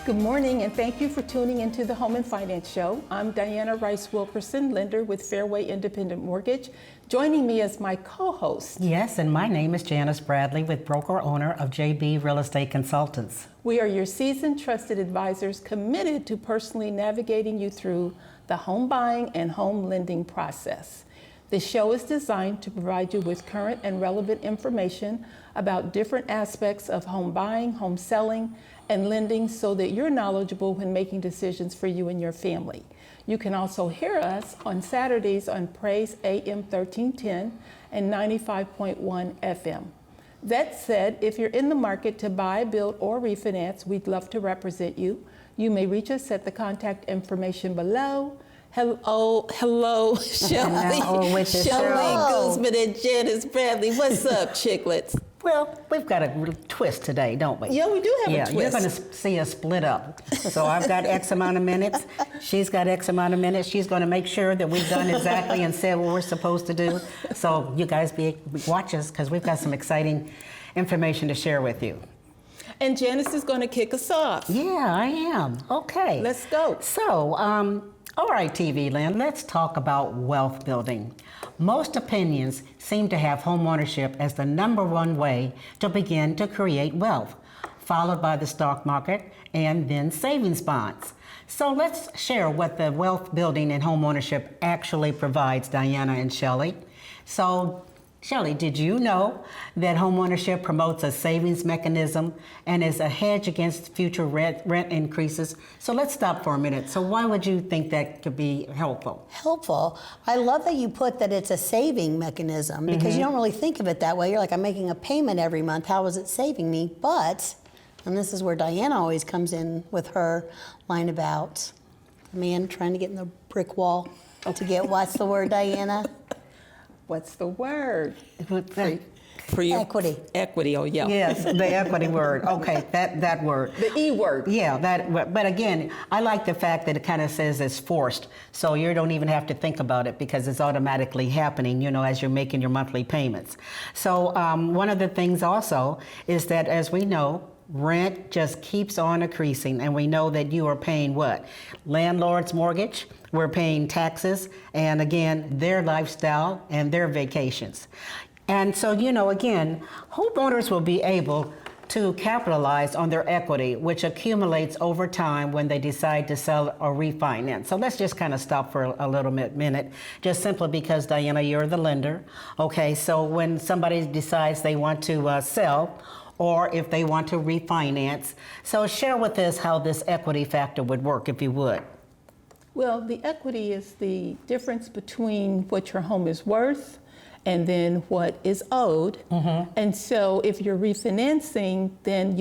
Good morning, and thank you for tuning into the Home and Finance Show. I'm Diana Rice-Wilkerson, lender with Fairway Independent Mortgage. Joining me as my co-host. Yes, and my name is Janis Bradley with broker owner of JB Real Estate Consultants. We are your seasoned, trusted advisors committed to personally navigating you through the home buying and home lending process. This show is designed to provide you with current and relevant information about different aspects of home buying, home selling, and lending so that you're knowledgeable when making decisions for you and your family. You can also hear us on Saturdays on Praise AM 1310 and 95.1 FM. That said, if you're in the market to buy, build, or refinance, we'd love to represent you. You may reach us at the contact information below. Hello, Shelly. Guzman and Janis Bradley. What's up, chicklets? Well, we've got a twist today, don't we? Yeah, we do have a twist. You're going to see us split up. So I've got X amount of minutes. She's got X amount of minutes. She's going to make sure that we've done exactly and said what we're supposed to do. So you guys watch us because we've got some exciting information to share with you. And Janis is going to kick us off. Yeah, I am. Okay. Let's go. So, all right, TV land, let's talk about wealth building. Most opinions seem to have homeownership as the #1 way to begin to create wealth, followed by the stock market and then savings bonds. So let's share what the wealth building and homeownership actually provides, Diana and Shelly. So, Shelly, did you know that homeownership promotes a savings mechanism and is a hedge against future rent increases? So let's stop for a minute. So why would you think that could be helpful? Helpful. I love that you put that it's a saving mechanism because you don't really think of it that way. You're like, I'm making a payment every month. How is it saving me? But, and this is where Diana always comes in with her line about a man trying to get in the brick wall to get, what's the word, Diana? What's the word? For you? Equity. Equity, oh yeah. Yes, the equity word. Okay, that word. The E word. Yeah, but again, I like the fact that it kind of says it's forced. So you don't even have to think about it because it's automatically happening, as you're making your monthly payments. So one of the things also is that, as we know, rent just keeps on increasing, and we know that you are paying what? Landlord's mortgage, we're paying taxes, and again, their lifestyle and their vacations. And so, again, homeowners will be able to capitalize on their equity, which accumulates over time when they decide to sell or refinance. So let's just kind of stop for a little minute, just simply because, Diana, you're the lender. Okay, so when somebody decides they want to sell, or if they want to refinance. So share with us how this equity factor would work, if you would. Well, the equity is the difference between what your home is worth and then what is owed. And so if you're refinancing, then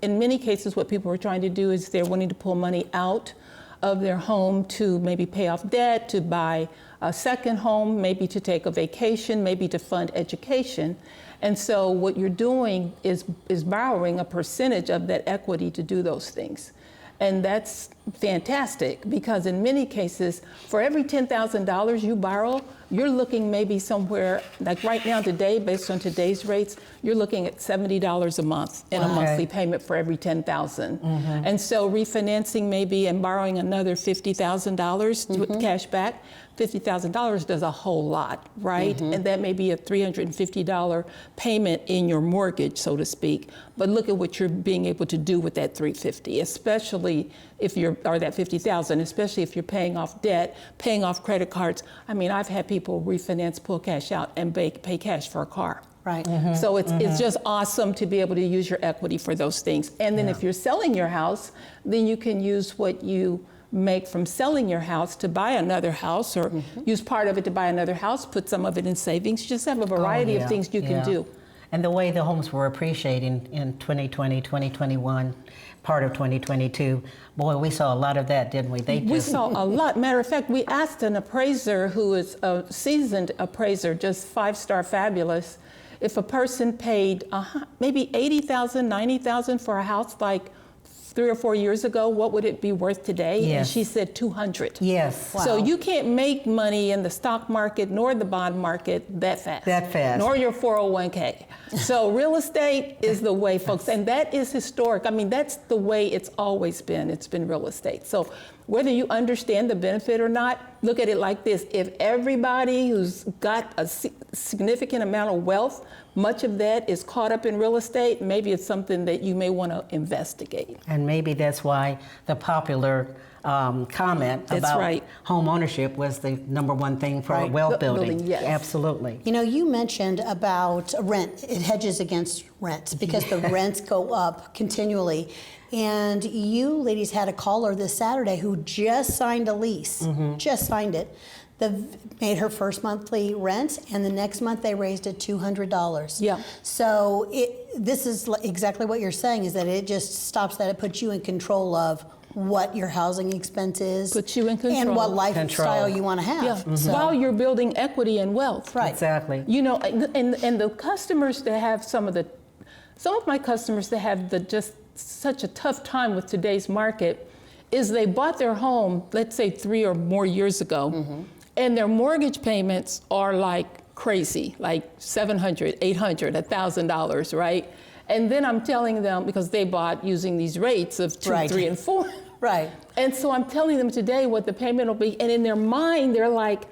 in many cases, what people are trying to do is they're wanting to pull money out of their home to maybe pay off debt, to buy a second home, maybe to take a vacation, maybe to fund education. And so what you're doing is borrowing a percentage of that equity to do those things. And that's fantastic because in many cases, for every $10,000 you borrow, you're looking maybe somewhere, like right now today, based on today's rates, you're looking at $70 a month in a monthly payment for every $10,000. And so refinancing maybe and borrowing another $50,000 with cash back, $50,000 does a whole lot, right? And that may be a $350 payment in your mortgage, so to speak. But look at what you're being able to do with that $350, especially if or that $50,000, especially if you're paying off debt, paying off credit cards. I mean, I've had people refinance, pull cash out, and pay cash for a car. Right. So it's just awesome to be able to use your equity for those things. And then if you're selling your house, then you can use what you make from selling your house to buy another house, or use part of it to buy another house, put some of it in savings. You just have a variety of things you can do. And the way the homes were appreciating in 2020, 2021, part of 2022, boy, we saw a lot of that, didn't we? We saw a lot. Matter of fact, we asked an appraiser who is a seasoned appraiser, just 5-star fabulous, if a person paid maybe $80,000, $90,000 for a house like 3 or 4 years ago, what would it be worth today? And Yes. she said 200. Yes. Wow. So you can't make money in the stock market nor the bond market that fast. That fast. Nor your 401k. So real estate is the way, folks, and that is historic. I mean, that's the way it's always been. It's been real estate. So whether you understand the benefit or not, look at it like this. If everybody who's got a significant amount of wealth, much of that is caught up in real estate, maybe it's something that you may want to investigate. And maybe that's why the popular comment That's about right. home ownership was the number one thing for Right. wealth building. Yes. Absolutely. You know, you mentioned about rent. It hedges against rents because the rents go up continually. And you ladies had a caller this Saturday who just signed a lease, just signed it. Made her first monthly rent, and the next month they raised it $200. Yeah. So this is exactly what you're saying, is that it just stops that. It puts you in control of what your housing expense is. Puts you in control. And what lifestyle Control. you want to have. Yeah. While you're building equity and wealth. Right. Exactly. You know, and the customers that have some of my customers that have just such a tough time with today's market is they bought their home, let's say 3 or more years ago, and their mortgage payments are like crazy, like $700, $800, $1,000, right? And then I'm telling them, because they bought using these rates of 2, Right. 3, and 4. Right. And so I'm telling them today what the payment will be, and in their mind, they're like,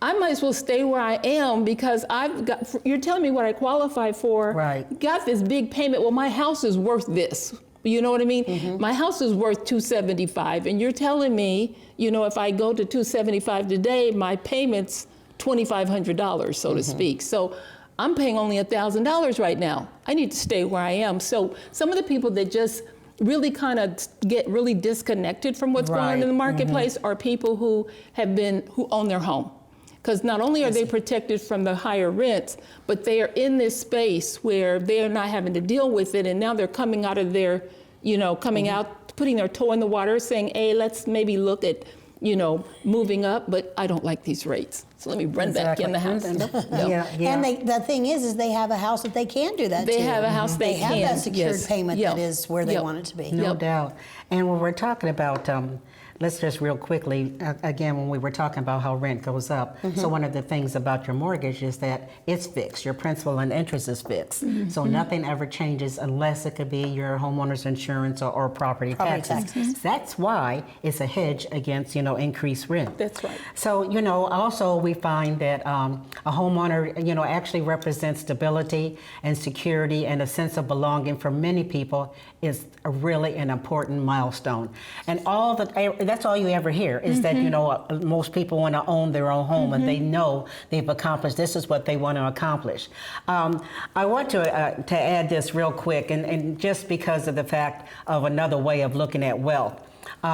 I might as well stay where I am because you're telling me what I qualify for. Right. Got this big payment. Well, my house is worth this. You know what I mean? My house is worth $275, and you're telling me, you know, if I go to $275 today, my payment's $2,500, so to speak. So I'm paying only $1,000 right now. I need to stay where I am. So some of the people that just really kind of get really disconnected from what's going on in the marketplace are people who own their home. Because not only are they protected from the higher rents, but they are in this space where they are not having to deal with it, and now they're coming out of their, out, putting their toe in the water, saying, hey, let's maybe look at, moving up, but I don't like these rates. So let me run back in the house. Yeah. And the thing is they have a house that they can do that They to. have a house they have can, that secured yes. payment Yep. that is where they Yep. want it to be. No Yep. doubt. And when we're talking about, let's just real quickly, again, when we were talking about how rent goes up, so one of the things about your mortgage is that it's fixed. Your principal and interest is fixed. So nothing ever changes unless it could be your homeowner's insurance or property taxes. That's why it's a hedge against, increased rent. That's right. So, also we find that a homeowner, actually represents stability and security and a sense of belonging for many people is really an important milestone. And that's all you ever hear is that, most people want to own their own home and they know they've accomplished, this is what they want to accomplish. I want to add this real quick, and just because of the fact of another way of looking at wealth.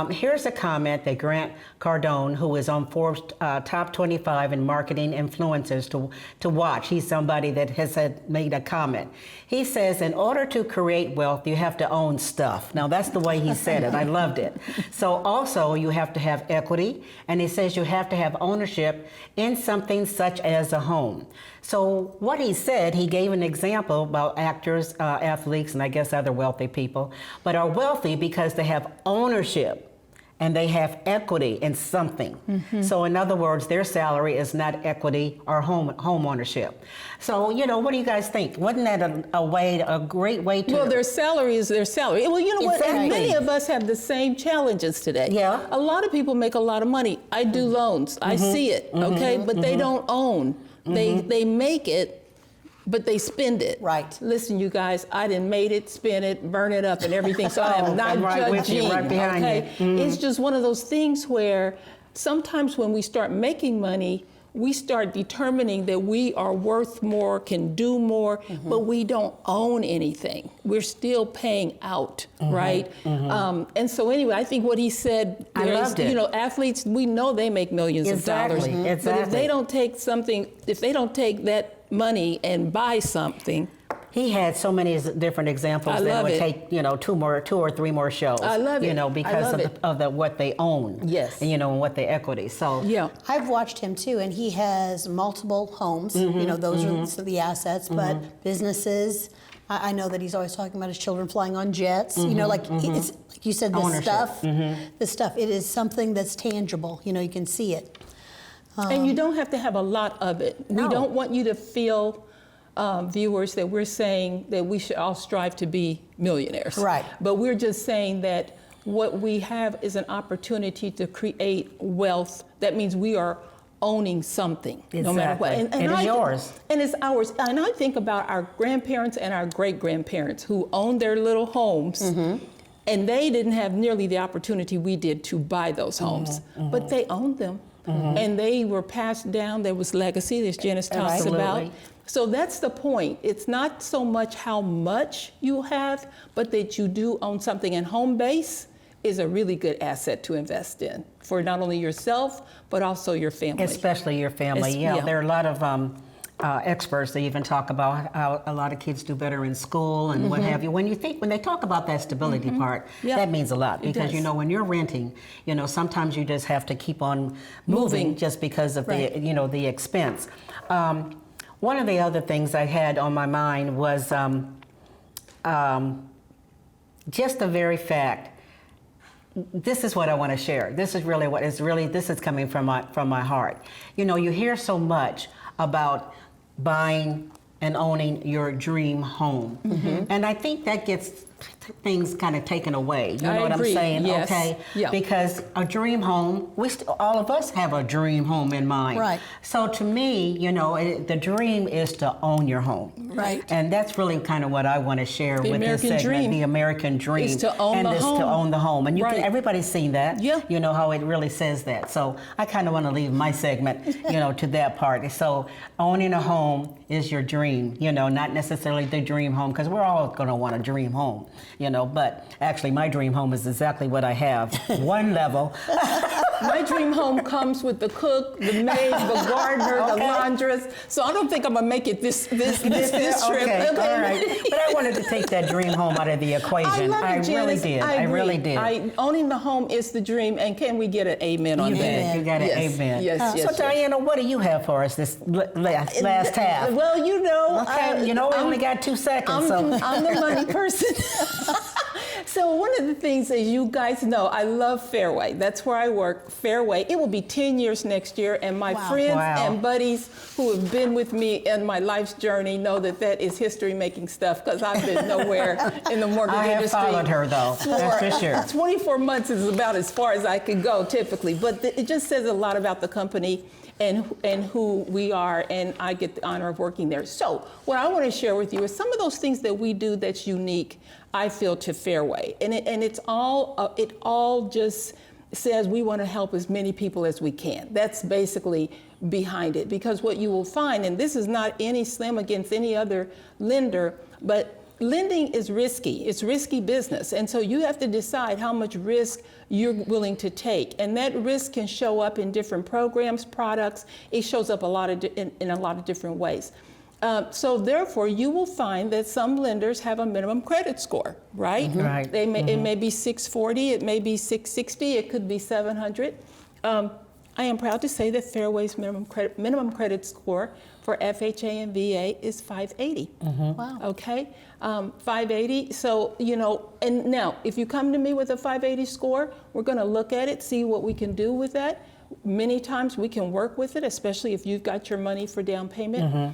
Here's a comment that Grant Cardone, who is on Forbes top 25 in marketing influencers to watch. He's somebody that has made a comment. He says, in order to create wealth, you have to own stuff. Now, that's the way he said it. I loved it. So also, you have to have equity. And he says you have to have ownership in something such as a home. So what he said, he gave an example about actors, athletes, and I guess other wealthy people, but are wealthy because they have ownership and they have equity in something. So in other words, their salary is not equity or home ownership. So, what do you guys think? Wasn't that a great way to... Well, their salary is their salary. Well, you know what? Exactly. And many of us have the same challenges today. Yeah. A lot of people make a lot of money. I do loans. I see it, okay? But they don't own. They make it, but they spend it. Right. Listen, you guys, I done made it, spend it, burn it up and everything, so I am not I'm right with you, judging, right behind okay? you. It's just one of those things where sometimes when we start making money, we start determining that we are worth more, can do more, but we don't own anything. We're still paying out, right? And so anyway, I think what he said, I loved it. Athletes, we know they make millions of dollars. Exactly, But if they don't take that money and buy something, He had so many different examples I that love would it. take, 2 or 3 more shows. I love it. Because I love of the what they own. Yes. And, and what the equity. So Yeah. I've watched him too, and he has multiple homes. Those are the assets, but businesses. I know that he's always talking about his children flying on jets. It's like you said, this stuff. It is something that's tangible. You can see it. And you don't have to have a lot of it. No. We don't want you to feel, viewers, that we're saying that we should all strive to be millionaires. Right. But we're just saying that what we have is an opportunity to create wealth. That means we are owning something, no matter what. Exactly. It is yours. And it's ours. And I think about our grandparents and our great-grandparents who owned their little homes, and they didn't have nearly the opportunity we did to buy those homes, but they owned them. And they were passed down. There was legacy, as Janis talks about. Absolutely. So that's the point. It's not so much how much you have, but that you do own something. And home base is a really good asset to invest in for not only yourself, but also your family. especially your family. There are a lot of experts that even talk about how a lot of kids do better in school and what have you. When they talk about that stability part, that means a lot, because when you're renting, sometimes you just have to keep on moving just because of the expense. One of the other things I had on my mind was just the very fact. This is what I want to share. This is really this is coming from my heart. You hear so much about buying and owning your dream home. And I think that gets things kind of taken away. You know what I'm saying? Yes. Okay. Yeah. Because a dream home, all of us have a dream home in mind. Right. So to me, the dream is to own your home. Right. And that's really kind of what I want to share with this American segment. dream The American dream is to own and the is home. to own the home. And everybody's seen that. Yeah. You know how it really says that. So I kind of want to leave my segment, to that part. So owning a home is your dream, not necessarily the dream home, because we're all going to want a dream home, but actually my dream home is exactly what I have. One level. My dream home comes with the cook, the maid, the gardener, the laundress. So I don't think I'm gonna make it this trip. Okay, all right. But I wanted to take that dream home out of the equation. I love it, really Janis. did. I really agree. did. Owning the home is the dream, and can we get an amen on that? You got an amen. Yes, So Diana, what do you have for us this last half? Well, Okay, we only got 2 seconds. I'm the money person. So one of the things, as you guys know, I love Fairway. That's where I work, Fairway. It will be 10 years next year, and my friends and buddies who have been with me in my life's journey know that is history-making stuff, because I've been nowhere in the mortgage industry. I have followed her, though, that's for sure. 24 months is about as far as I could go, typically. But it just says a lot about the company and who we are, and I get the honor of working there. So what I want to share with you is some of those things that we do that's unique, I feel, to Fairway. And it all just says we want to help as many people as we can. That's basically behind it. Because what you will find, and this is not any slam against any other lender, but lending is risky. It's risky business. And so you have to decide how much risk you're willing to take. And that risk can show up in different programs, products. It shows up in a lot of different ways. So therefore, you will find that some lenders have a minimum credit score, right? Right. It may be 640, it may be 660, it could be 700. I am proud to say that Fairway's minimum credit score for FHA and VA is 580. Wow. Okay, 580. So, and now if you come to me with a 580 score, we're going to look at it, see what we can do with that. Many times we can work with it, especially if you've got your money for down payment.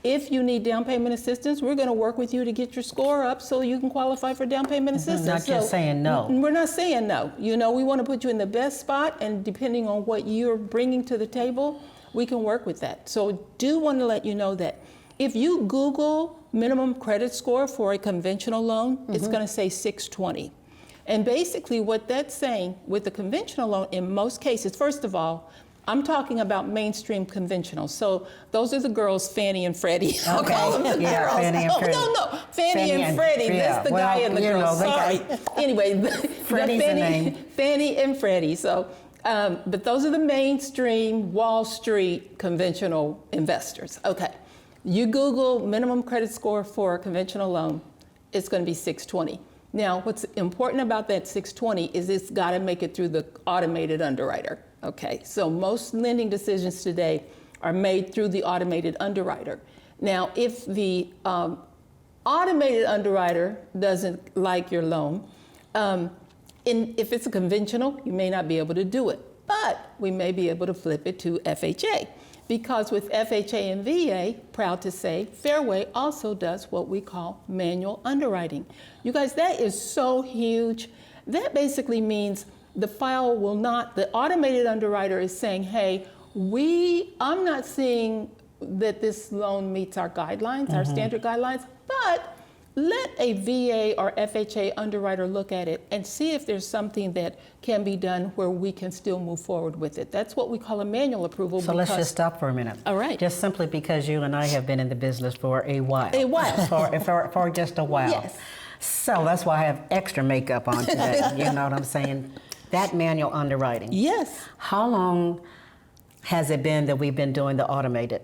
If you need down payment assistance, we're going to work with you to get your score up so you can qualify for down payment assistance. Not just saying no. We're not saying no. We want to put you in the best spot, and depending on what you're bringing to the table, we can work with that. So do want to let you know that if you Google minimum credit score for a conventional loan, it's going to say 620. And basically what that's saying with the conventional loan, in most cases, first of all, I'm talking about mainstream conventional. So those are the girls, Fannie and Freddie. I'll call them the girls. Fannie and Freddie. No. Fannie and Freddie. That's the guy and the girl. Sorry. Anyway, Fannie and Freddie. So, but those are the mainstream Wall Street conventional investors. Okay. You Google minimum credit score for a conventional loan, it's going to be 620. Now, what's important about that 620 is it's got to make it through the automated underwriter. Okay, so most lending decisions today are made through the automated underwriter. Now, if the automated underwriter doesn't like your loan, if it's a conventional, you may not be able to do it, but we may be able to flip it to FHA. Because with FHA and VA, proud to say, Fairway also does what we call manual underwriting. You guys, that is so huge. That basically means the file will not, the automated underwriter is saying, hey, I'm not seeing that this loan meets our guidelines, our standard guidelines, but let a VA or FHA underwriter look at it and see if there's something that can be done where we can still move forward with it. That's what we call a manual approval. So let's just stop for a minute. All right. Just simply because you and I have been in the business for a while. A while. For just a while. Yes. So that's why I have extra makeup on today. You know what I'm saying? That manual underwriting. Yes. How long has it been that we've been doing the automated?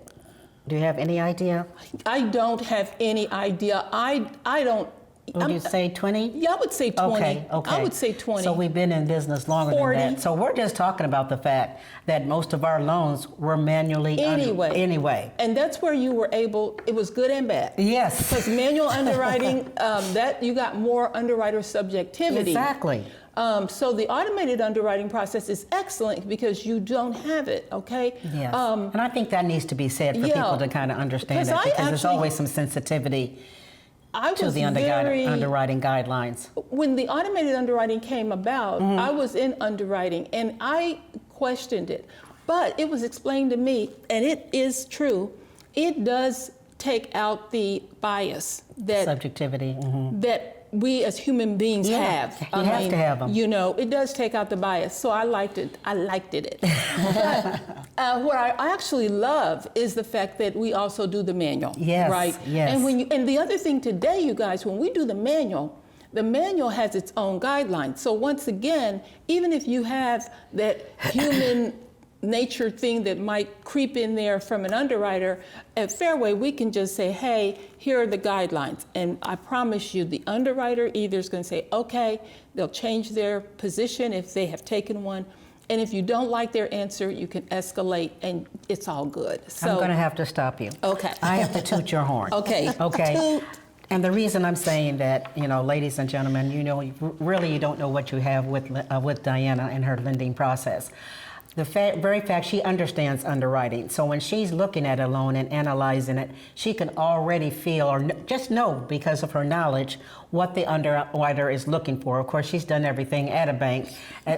Do you have any idea? I don't have any idea. I don't. Would you say 20? Yeah, I would say 20. Okay. I would say 20. So we've been in business longer 40. than that. So we're just talking about the fact that most of our loans were manually anyway. And that's where you were able, it was good and bad. Yes. Because manual underwriting, that you got more underwriter subjectivity. Exactly. So the automated underwriting process is excellent because you don't have it, okay? Yes. And I think that needs to be said for people to kind of understand that, because there's always some sensitivity to the underwriting guidelines. When the automated underwriting came about, I was in underwriting and I questioned it. But it was explained to me, and it is true, it does take out the bias that subjectivity that we as human beings have. You have to have them. You know, it does take out the bias. So I liked it. But what I actually love is the fact that we also do the manual. Yes. Right. Yes. And the other thing today, you guys, when we do the manual has its own guidelines. So once again, even if you have that human nature thing that might creep in there from an underwriter, at Fairway, we can just say, hey, here are the guidelines. And I promise you, the underwriter either is going to say, okay, they'll change their position if they have taken one. And if you don't like their answer, you can escalate and it's all good. So I'm going to have to stop you. Okay. I have to toot your horn. Okay. Okay. Toot. And the reason I'm saying that, you know, ladies and gentlemen, you know, really you don't know what you have with Diana and her lending process. The very fact she understands underwriting. So when she's looking at a loan and analyzing it, she can already feel or just know because of her knowledge what the underwriter is looking for. Of course, she's done everything at a bank,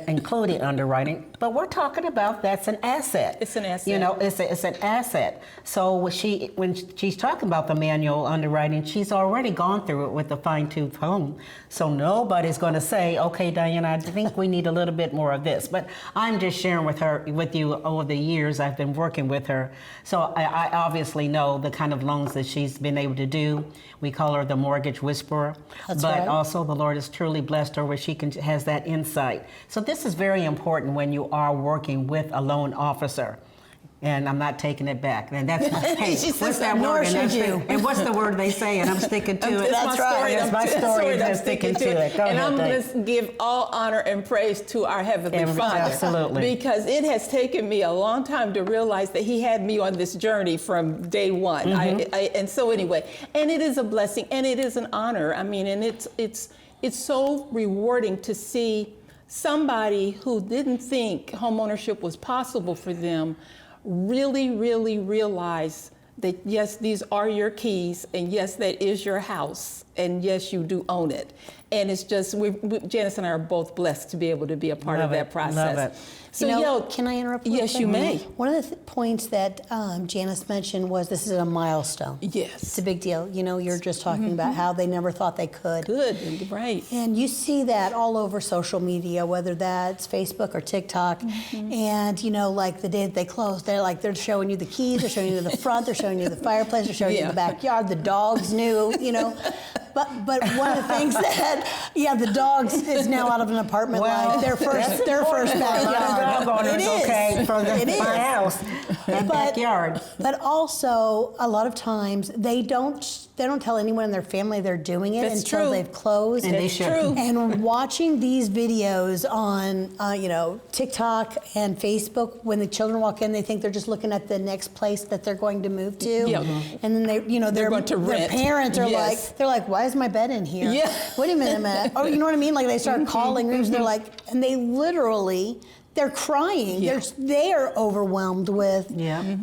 including underwriting. But we're talking about that's an asset. It's an asset. You know, it's an asset. So when she's talking about the manual underwriting, she's already gone through it with a fine-tooth comb. So nobody's going to say, okay, Diana, I think we need a little bit more of this. But I'm just sharing with you over the years I've been working with her. So I obviously know the kind of loans that she's been able to do. We call her the mortgage whisperer. That's but right. also the Lord has truly blessed her where she has that insight. So this is very important when you are working with a loan officer. And I'm not taking it back. And that's my what's that word? And what's the word they say? And I'm sticking to it. That's right. That's my story. I'm sticking to it. And I'm going to give all honor and praise to our Heavenly Father. Absolutely. Because it has taken me a long time to realize that He had me on this journey from day one. And so anyway, and it is a blessing and it is an honor. I mean, and it's so rewarding to see somebody who didn't think homeownership was possible for them really, really realize that yes, these are your keys, and yes, that is your house, and yes, you do own it. And it's just, Janice and I are both blessed to be able to be a part of that process. Love it. So, can I interrupt? Real yes, quick? you may. One of the points that Janice mentioned was this is a milestone. Yes. It's a big deal. You know, you're just talking about how they never thought they could. Good, right. And you see that all over social media, whether that's Facebook or TikTok. And, you know, like the day that they close, they're showing you the keys, they're showing you the front, they're showing you the fireplace, they're showing you the backyard, the dogs new, you know. But one of the things that the dogs is now out of an apartment life. Their first backyard. Dog owners, okay, from my house and backyard. But also a lot of times they don't tell anyone in their family they're doing it until they've closed. And they should. And watching these videos on TikTok and Facebook, when the children walk in, they think they're just looking at the next place that they're going to move to. Yeah. And then they're going to rent. Their parents are like, why is my bed in here? Yeah. Wait a minute. Oh, you know what I mean? Like they start calling rooms. They're like, and they literally. They're crying. Yeah. They are overwhelmed with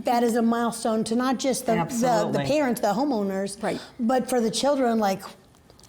that is a milestone to not just the parents, the homeowners, right, but for the children. Like,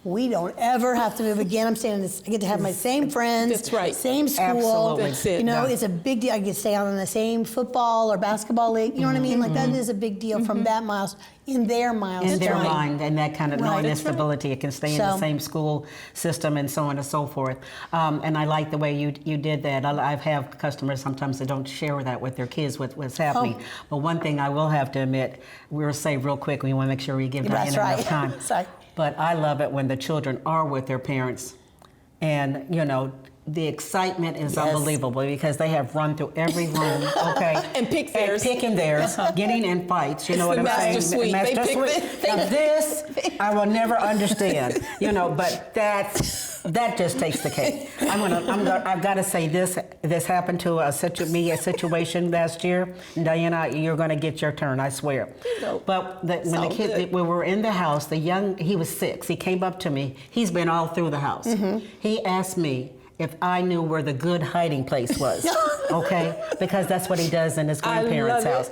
we don't ever have to move again. I'm staying in this. I get to have my same friends. That's right. Same school. Absolutely. That's it. It's a big deal. I get to stay on in the same football or basketball league. You know what I mean? Like that is a big deal from that milestone. In their milestone. In their mind, and that kind of knowing the stability. Right. It can stay in the same school system and so on and so forth. And I like the way you did that. I have customers sometimes that don't share that with their kids, what's happening. But one thing I will have to admit, we'll say real quick, we want to make sure we give Diana enough time. Sorry. But I love it when the children are with their parents, and the excitement is unbelievable because they have run through every room, okay, and picking theirs, getting in fights. You know what I'm saying? Master Suite. Now this I will never understand. But that just takes the cake. I've got to say this happened to a situation last year. Diana, you're going to get your turn, I swear. But when the kid, we were in the house, he was 6. He came up to me. He's been all through the house. He asked me if I knew where the good hiding place was, okay? Because that's what he does in his grandparents' house.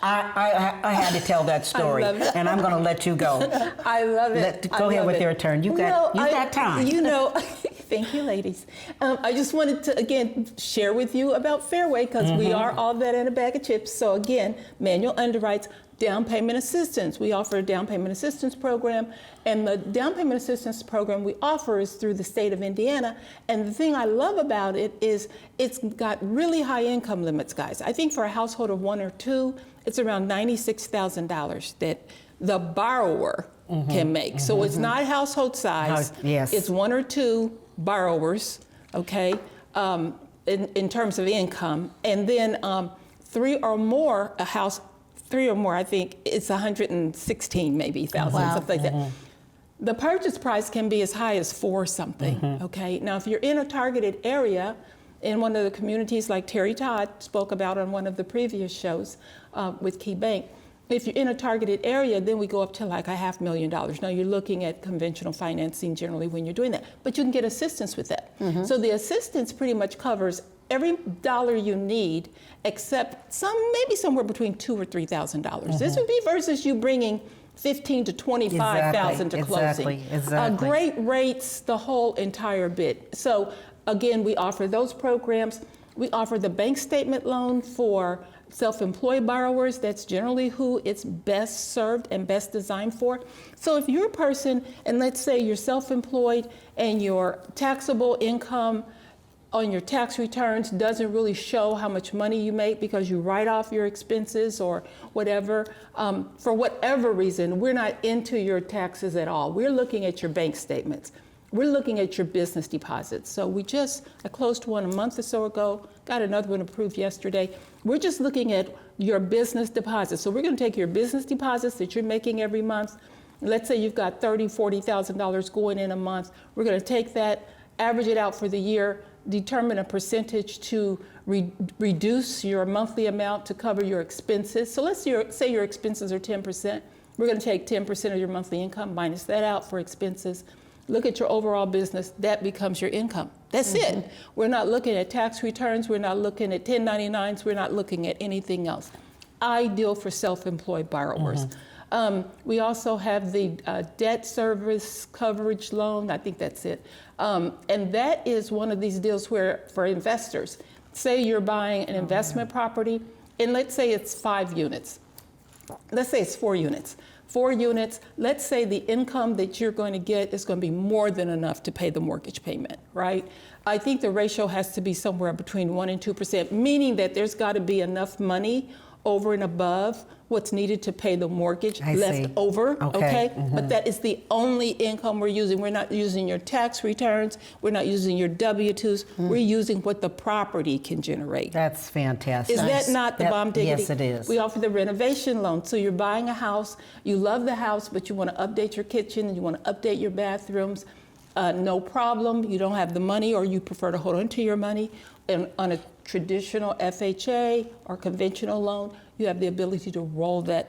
I had to tell that story, and I'm going to let you go. I love it. Go ahead with your turn. You got time. Thank you, ladies. I just wanted to, again, share with you about Fairway because we are all that in a bag of chips. So again, manual underwrites, down payment assistance. We offer a down payment assistance program, and the down payment assistance program we offer is through the state of Indiana. And the thing I love about it is it's got really high income limits, guys. I think for a household of 1 or 2, it's around $96,000 that the borrower can make. So it's not household size. Yes. It's 1 or 2 borrowers, okay, in terms of income. And then 3 or more, a house, 3 or more, I think it's 116 maybe thousand, something like that. The purchase price can be as high as 4 something, okay? Now, if you're in a targeted area, in one of the communities like Terry Todd spoke about on one of the previous shows with Key Bank, if you're in a targeted area, then we go up to like $500,000. Now you're looking at conventional financing generally when you're doing that, but you can get assistance with that. So the assistance pretty much covers every dollar you need, except maybe somewhere between $2,000 or $3,000. This would be versus you bringing $15,000 to $25,000 to closing. Exactly. Great rates, the whole entire bit. So again, we offer those programs. We offer the bank statement loan for self-employed borrowers. That's generally who it's best served and best designed for. So if you're a person, and let's say you're self-employed and your taxable income on your tax returns doesn't really show how much money you make because you write off your expenses or whatever, for whatever reason, we're not into your taxes at all. We're looking at your bank statements. We're looking at your business deposits. So I closed one a month or so ago, got another one approved yesterday. We're just looking at your business deposits. So we're going to take your business deposits that you're making every month. Let's say you've got $30,000, $40,000 going in a month. We're going to take that, average it out for the year, determine a percentage to reduce your monthly amount to cover your expenses. So let's say your expenses are 10%. We're going to take 10% of your monthly income, minus that out for expenses. Look at your overall business, that becomes your income. That's it. We're not looking at tax returns, we're not looking at 1099s, we're not looking at anything else. Ideal for self-employed borrowers. We also have the debt service coverage loan, I think that's it. And that is one of these deals where, for investors, say you're buying an investment property, and let's say it's 5 units. Let's say it's 4 units. 4 units, let's say the income that you're going to get is going to be more than enough to pay the mortgage payment, right? I think the ratio has to be somewhere between 1% and 2%, meaning that there's got to be enough money over and above what's needed to pay the mortgage I left see. over, Okay. But that is the only income we're using. We're not using your tax returns. We're not using your W-2s. We're using what the property can generate. That's fantastic. Is that not the bomb diggity? Yes, it is. We offer the renovation loan. So you're buying a house, you love the house, but you want to update your kitchen, you want to update your bathrooms. No problem. You don't have the money, or you prefer to hold on to your money. And on a traditional FHA or conventional loan, you have the ability to roll the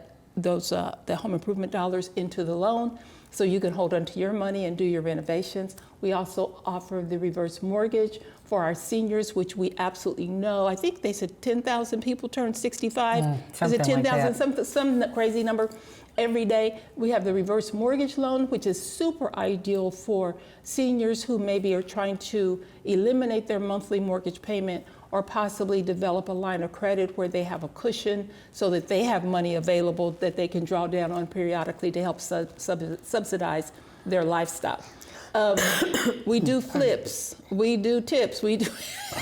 home improvement dollars into the loan, so you can hold on to your money and do your renovations. We also offer the reverse mortgage for our seniors, which we absolutely know. I think they said 10,000 people turn 65. Is it 10,000? Some crazy number. Every day, we have the reverse mortgage loan, which is super ideal for seniors who maybe are trying to eliminate their monthly mortgage payment, or possibly develop a line of credit where they have a cushion so that they have money available that they can draw down on periodically to help subsidize their lifestyle. We do flips, we do tips, we do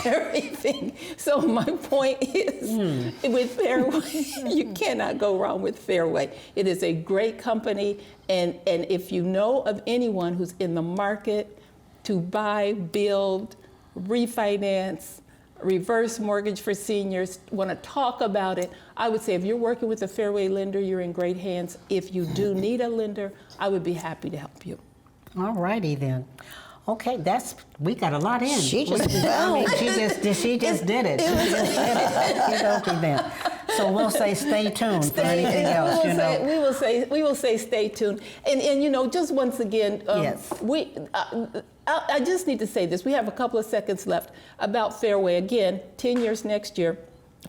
everything. So my point is, with Fairway, you cannot go wrong with Fairway. It is a great company, and if you know of anyone who's in the market to buy, build, refinance, reverse mortgage for seniors, want to talk about it, I would say if you're working with a Fairway lender, you're in great hands. If you do need a lender, I would be happy to help you. All righty then. Okay, we got a lot in. She just I mean, she just did it. She just did it. Okay then. So we'll say stay tuned for anything else. We will say stay tuned. And just once again, yes. I just need to say this. We have a couple of seconds left about Fairway. Again, 10 years next year,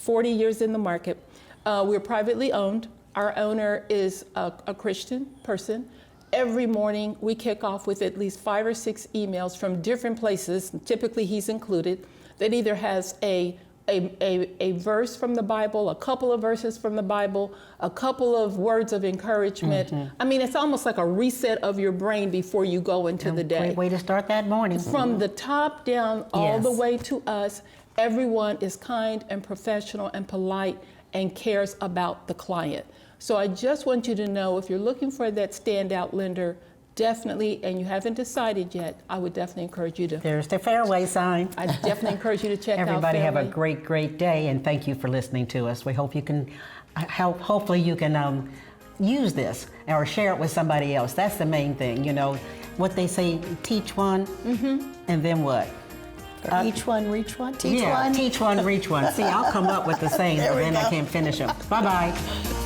40 years in the market. We're privately owned. Our owner is a Christian person. Every morning, we kick off with at least 5 or 6 emails from different places, typically he's included, that either has a verse from the Bible, a couple of verses from the Bible, a couple of words of encouragement. I mean, it's almost like a reset of your brain before you go into the day. Great way to start that morning. From the top down all the way to us, everyone is kind and professional and polite and cares about the client. So I just want you to know, if you're looking for that standout lender, definitely, and you haven't decided yet, I would definitely encourage you to. There's the Fairway sign. I definitely encourage you to check out Everybody Fairway. have a great, great day, and thank you for listening to us. We hope you can hopefully you can use this or share it with somebody else. That's the main thing, what they say, teach one, and then what? Each one, reach one, teach one. Teach one, reach one. See, I'll come up with the sayings, but then I can't finish them. Bye-bye.